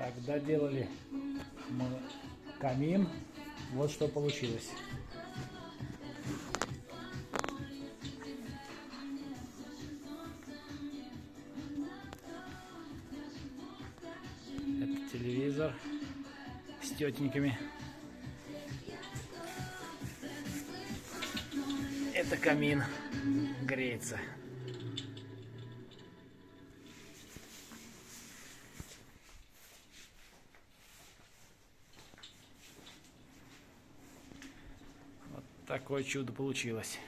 Так, доделали мы камин. Вот что получилось. Это телевизор с тетеньками. Это камин греется. Вот такое чудо получилось.